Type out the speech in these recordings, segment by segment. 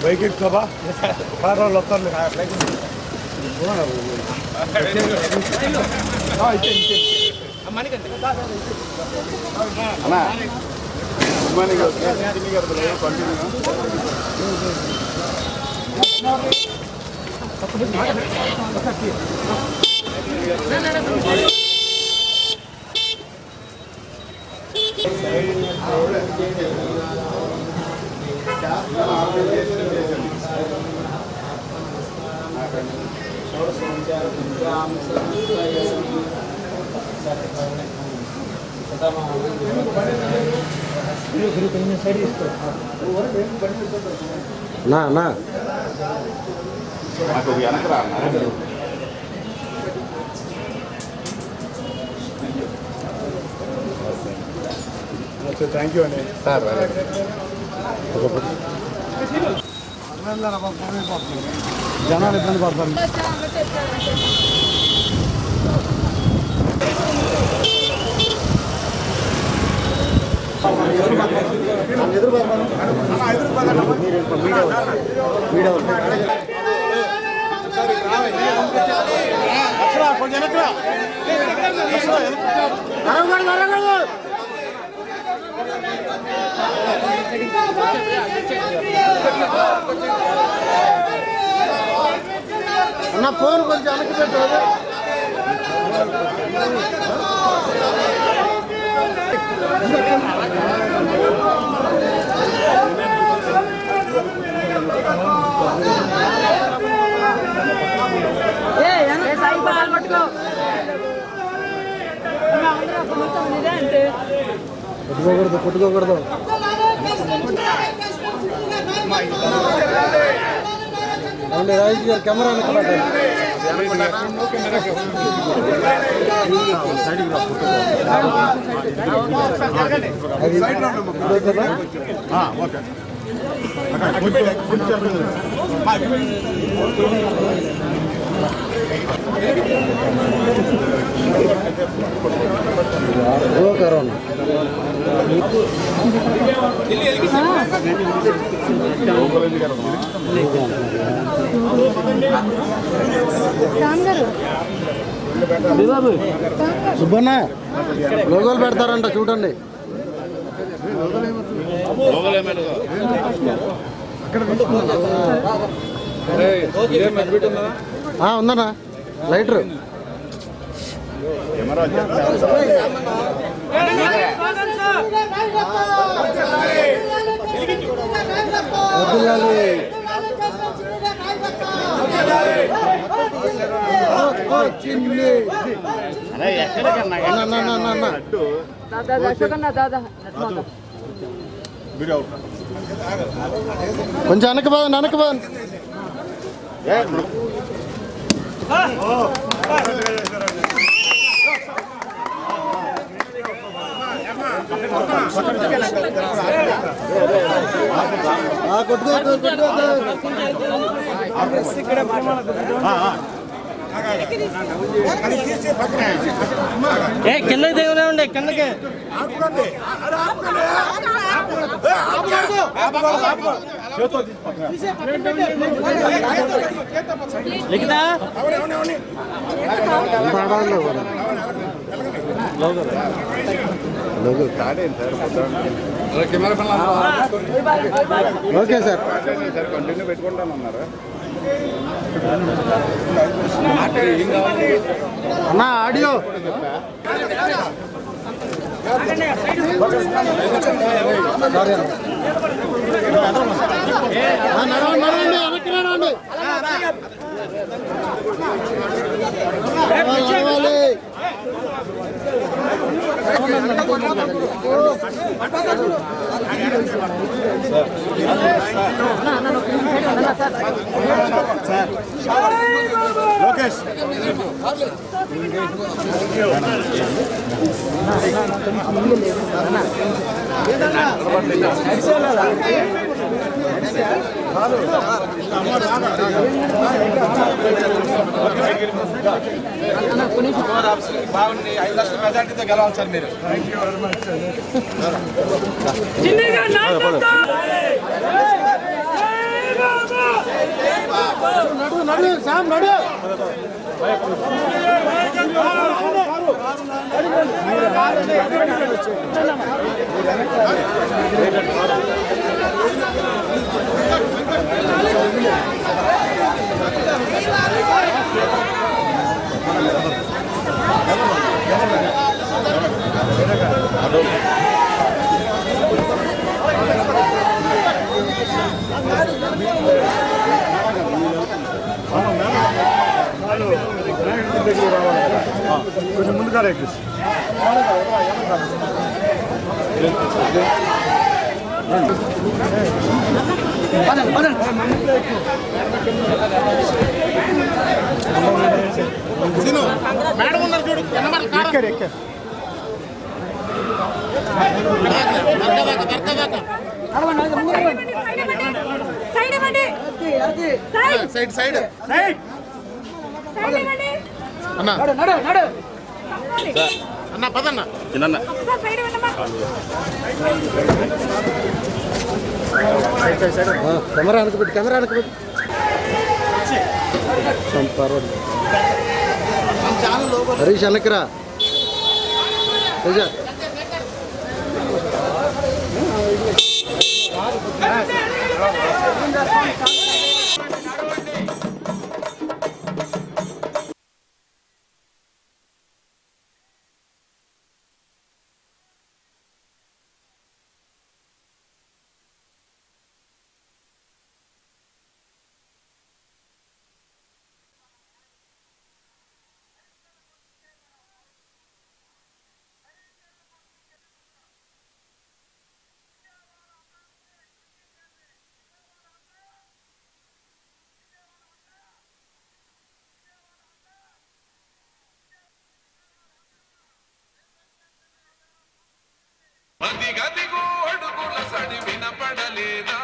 Bike ఎక్కువా car వాళ్ళు వస్తారు అన్నా నా థ్యాంక్ యూ అండి సార్. జనాలు ఇబ్బంది పడతారు. అన్న ఫోన్ కొంచెం వెనక్కి పెట్టారు. కొట్టుకోకూడదు. అవునండి రాజేష్ గారు కెమెరా కరోనా సుబ్బన్న లోగోలు పెడతారంట చూడండి. ఉందన్నా లైటర్ కొంచెం వెనక పోదాం వెనక పోదాం. కింద దేవునే ఉండే కిందకి ఓకే సార్ కంటిన్యూ పెట్టుకుంటాను అన్నారు అన్నా ఆడియో నడవండి వెనక్కి నడవండి. లోకేష్ బాగుంది 5 లక్షల మెజార్టీతో గెలవాలి సార్ మీరు. కొంచెం ముందుగా ఎక్కిస్ మేడం ఉన్నారు చూడు ఎక్కారు ఎక్కారు సైడ్ సైడ్ సైడ్ అన్న అన్న పదన్న చిన్న కెమెరా అనుకోబెట్టి కెమెరా అనుకోబెట్టి హరీష్ అన్నకరా అదిగదిగో అడుగుల సడి వినపడలేదా,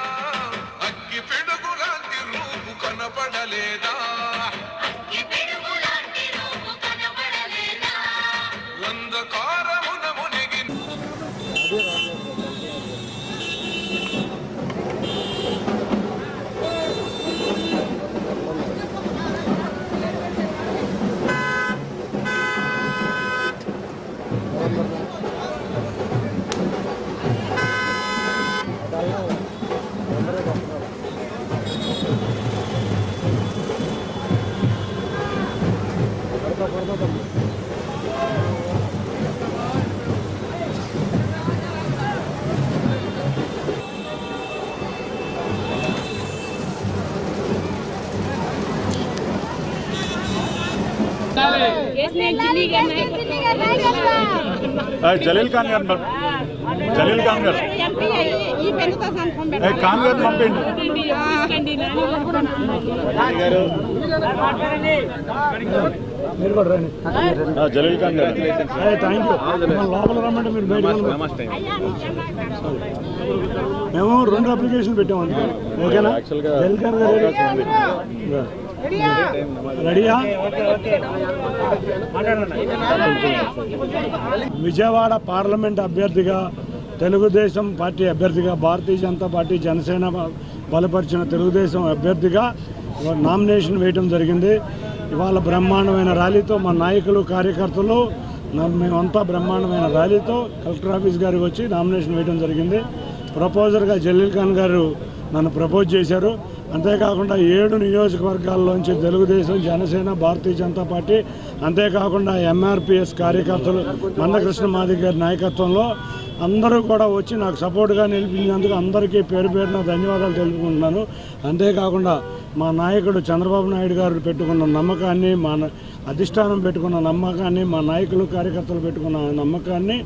అగ్గి పిడుగులాంటి రూపు కనపడలేదా, అంధకారమున మునిగి జలీల్ ఖాన్ గారు జలీల్ ఖాన్ గారు ఖాన్ గారు పంపిండి జలీల్ ఖాన్ గారు థ్యాంక్ యూ. లోపల రమ్మంటే మీరు బయట మేము 2 అప్లికేషన్లు పెట్టామండి. ఓకేనా? జలీల్ ఖాన్ గారు రెడీయా? విజయవాడ పార్లమెంట్ అభ్యర్థిగా, తెలుగుదేశం పార్టీ అభ్యర్థిగా, భారతీయ జనతా పార్టీ జనసేన బలపరిచిన తెలుగుదేశం అభ్యర్థిగా నామినేషన్ వేయడం జరిగింది. ఇవాళ బ్రహ్మాండమైన ర్యాలీతో మా నాయకులు కార్యకర్తలు మేమంతా బ్రహ్మాండమైన ర్యాలీతో కలెక్టర్ ఆఫీస్ గారికి వచ్చి నామినేషన్ వేయడం జరిగింది. ప్రపోజర్గా జలీల్ ఖాన్ గారు నన్ను ప్రపోజ్ చేశారు. అంతేకాకుండా 7 నియోజకవర్గాల్లోంచి తెలుగుదేశం, జనసేన, భారతీయ జనతా పార్టీ, అంతేకాకుండా ఎంఆర్పిఎస్ కార్యకర్తలు మందకృష్ణ మాదిగ గారి నాయకత్వంలో అందరూ కూడా వచ్చి నాకు సపోర్ట్గా నిలిపించినందుకు అందరికీ పేరు పేరున ధన్యవాదాలు తెలుపుకుంటున్నాను. అంతేకాకుండా మా నాయకుడు చంద్రబాబు నాయుడు గారు పెట్టుకున్న నమ్మకాన్ని, మా అధిష్టానం పెట్టుకున్న నమ్మకాన్ని, మా నాయకులు కార్యకర్తలు పెట్టుకున్న నమ్మకాన్ని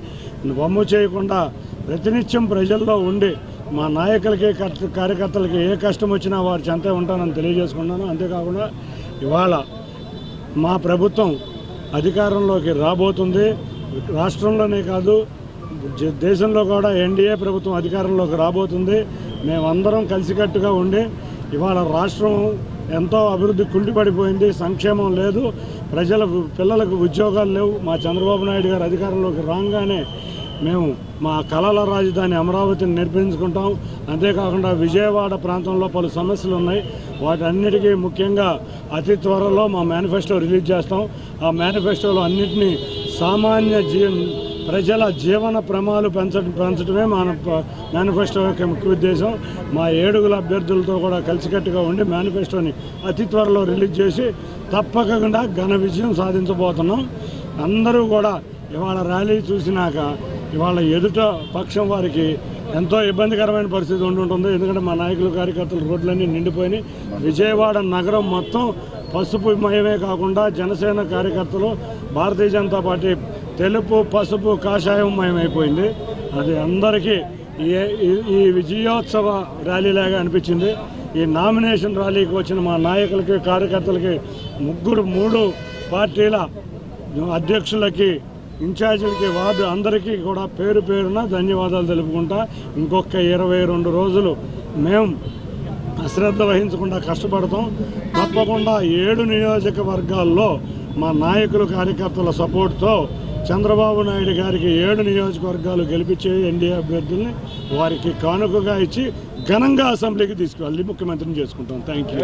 వమ్ము చేయకుండా ప్రతినిత్యం ప్రజల్లో ఉండి మా నాయకులకి కార్యకర్తలకి ఏ కష్టం వచ్చినా వారి చెంతే ఉంటానని తెలియజేసుకున్నాను. అంతేకాకుండా ఇవాళ మా ప్రభుత్వం అధికారంలోకి రాబోతుంది. రాష్ట్రంలోనే కాదు, దేశంలో కూడా ఎన్డీఏ ప్రభుత్వం అధికారంలోకి రాబోతుంది. మేమందరం కలిసికట్టుగా ఉండి ఇవాళ రాష్ట్రం ఎంతో అభివృద్ధి కుంటిపడిపోయింది, సంక్షేమం లేదు, పిల్లలకు ఉద్యోగాలు లేవు. మా చంద్రబాబు నాయుడు గారు అధికారంలోకి రాగానే మేము మా కళల రాజధాని అమరావతిని నిర్మించుకుంటాం. అంతేకాకుండా విజయవాడ ప్రాంతంలో పలు సమస్యలు ఉన్నాయి, వాటన్నిటికీ ముఖ్యంగా అతి త్వరలో మా మేనిఫెస్టో రిలీజ్ చేస్తాం. ఆ మేనిఫెస్టోలో అన్నింటినీ సామాన్య ప్రజల జీవన ప్రమాణాలు పెంచడమే మన మేనిఫెస్టో యొక్క ముఖ్య ఉద్దేశం. మా 7 అభ్యర్థులతో కూడా కలిసికట్టుగా ఉండి మేనిఫెస్టోని అతి త్వరలో రిలీజ్ చేసి తప్పకుండా ఘన విజయం సాధించబోతున్నాం. అందరూ కూడా ఇవాళ ర్యాలీ చూసినాక ఇవాళ ఎదుట పక్షం వారికి ఎంతో ఇబ్బందికరమైన పరిస్థితి ఉంటుంటుంది. ఎందుకంటే మా నాయకులు కార్యకర్తలు రోడ్లన్నీ నిండిపోయినాయి. విజయవాడ నగరం మొత్తం పసుపు మయమే కాకుండా జనసేన కార్యకర్తలు, భారతీయ జనతా పార్టీ తెలుపు పసుపు కాషాయం మయమైపోయింది. అది అందరికీ ఈ విజయోత్సవ ర్యాలీలాగా అనిపించింది. ఈ నామినేషన్ ర్యాలీకి వచ్చిన మా నాయకులకి కార్యకర్తలకి 3 పార్టీల అధ్యక్షులకి, ఇన్ఛార్జీలకి, వార్డు అందరికీ కూడా పేరు పేరున ధన్యవాదాలు తెలుపుకుంటా. ఇంకొక 22 రోజులు మేము అశ్రద్ధ వహించకుండా కష్టపడతాం. తప్పకుండా 7 నియోజకవర్గాల్లో మా నాయకులు కార్యకర్తల సపోర్ట్తో చంద్రబాబు నాయుడు గారికి 7 నియోజకవర్గాలు గెలిపించే ఎన్డీఏ అభ్యర్థుల్ని వారికి కానుకగా ఇచ్చి ఘనంగా అసెంబ్లీకి తీసుకువెళ్ళి ముఖ్యమంత్రిని చేసుకుంటాం. Thank you.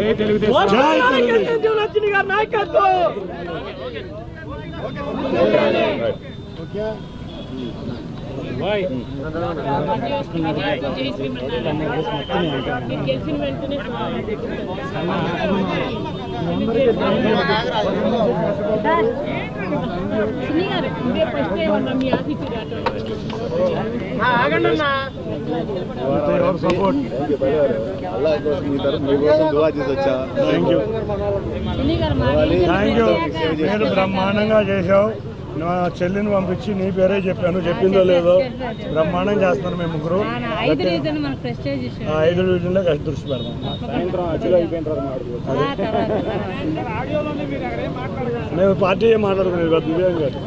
బ్రహ్మాండంగా చేశావు. నా చెల్లిని పంపించి నీ పేరే చెప్పాను, చెప్పిందో లేదో బ్రహ్మాండం చేస్తాను. మేము 5 డివిజన్లో దృష్టి పెడతాం. మేము పార్టీ మాట్లాడుకునేది కాదు, దివ్యాంగ్ గారు.